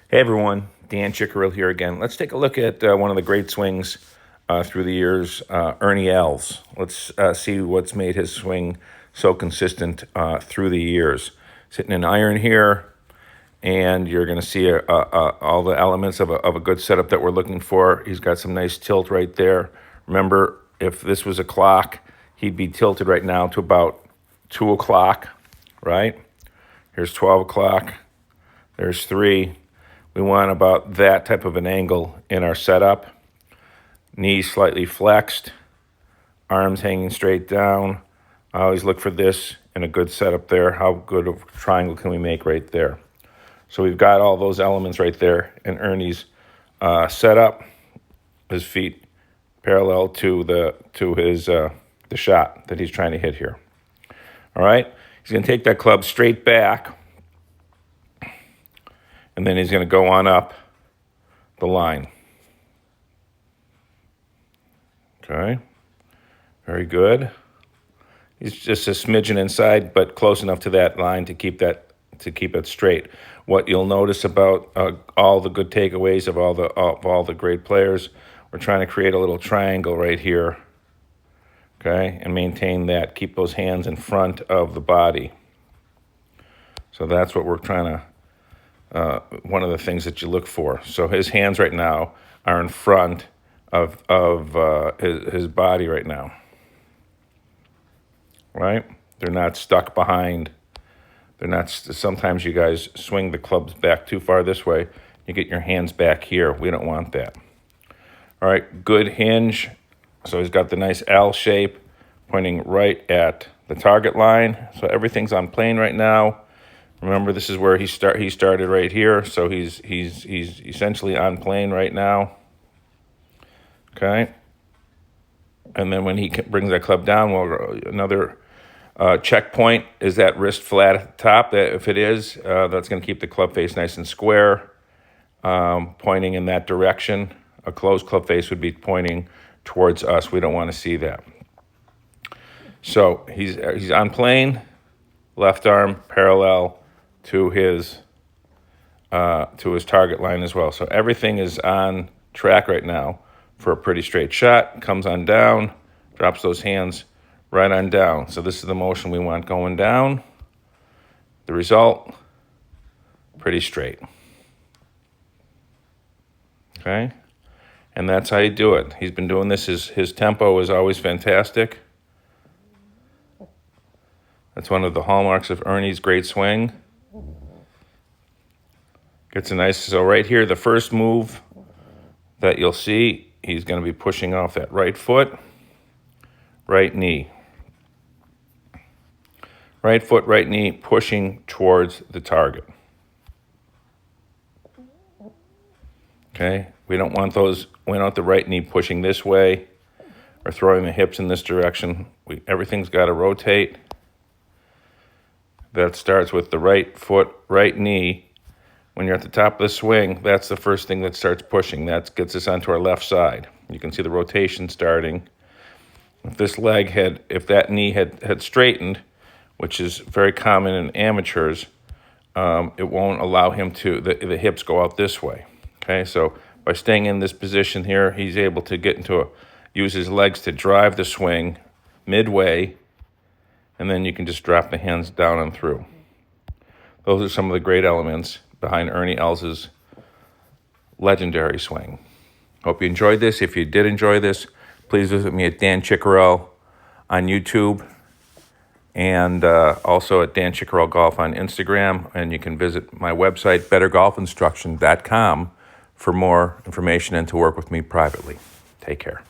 Hey everyone, Dan Chickerill here again. Let's take a look at one of the great swings through the years, Ernie Els. Let's see what's made his swing so consistent through the years. Sitting in iron here, and you're going to see all the elements of a good setup that we're looking for. He's got some nice tilt right there. Remember, if this was a clock, he'd be tilted right now to about 2 o'clock, right? Here's 12 o'clock. There's 3. We want about that type of an angle in our setup. Knees slightly flexed, arms hanging straight down. I always look for this in a good setup there. How good of a triangle can we make right there? So we've got all those elements right there in Ernie's setup. His feet parallel to the shot that he's trying to hit here. All right, he's going to take that club straight back, and then he's going to go on up the line. Okay, very good. He's just a smidgen inside, but close enough to that line to keep it straight. What you'll notice about all the good takeaways of all the great players, we're trying to create a little triangle right here. Okay, and maintain that. Keep those hands in front of the body. So that's what we're trying to. One of the things that you look for. So his hands right now are in front of his body right now. Right? They're not stuck behind. They're not. Sometimes you guys swing the clubs back too far this way. You get your hands back here. We don't want that. All right, good hinge. So he's got the nice L shape pointing right at the target line. So everything's on plane right now. Remember, this is where he started right here. So he's essentially on plane right now. Okay. And then when he brings that club down, well, another checkpoint is that wrist flat at the top. That if it is, that's going to keep the club face nice and square, pointing in that direction. A closed club face would be pointing towards us. We don't want to see that. So he's on plane, left arm parallel to his target line as well. So everything is on track right now for a pretty straight shot. Comes on down, drops those hands right on down. So this is the motion we want going down. The result, pretty straight. Okay? And that's how you do it. He's been doing this. His tempo is always fantastic. That's one of the hallmarks of Ernie's great swing. Gets a nice, so right here, the first move that you'll see, he's going to be pushing off that right foot, right knee. Right foot, right knee, pushing towards the target. Okay, we don't want the right knee pushing this way or throwing the hips in this direction. Everything's got to rotate. That starts with the right foot, right knee. When you're at the top of the swing, that's the first thing that starts pushing. That gets us onto our left side. You can see the rotation starting. If that knee had straightened, which is very common in amateurs, it won't allow him to, the hips go out this way. Okay, so by staying in this position here, he's able to use his legs to drive the swing midway, and then you can just drop the hands down and through. Those are some of the great elements behind Ernie Els' legendary swing. Hope you enjoyed this. If you did enjoy this, please visit me at Dan Chickerill on YouTube, and also at Dan Chickerill Golf on Instagram. And you can visit my website, bettergolfinstruction.com, for more information and to work with me privately. Take care.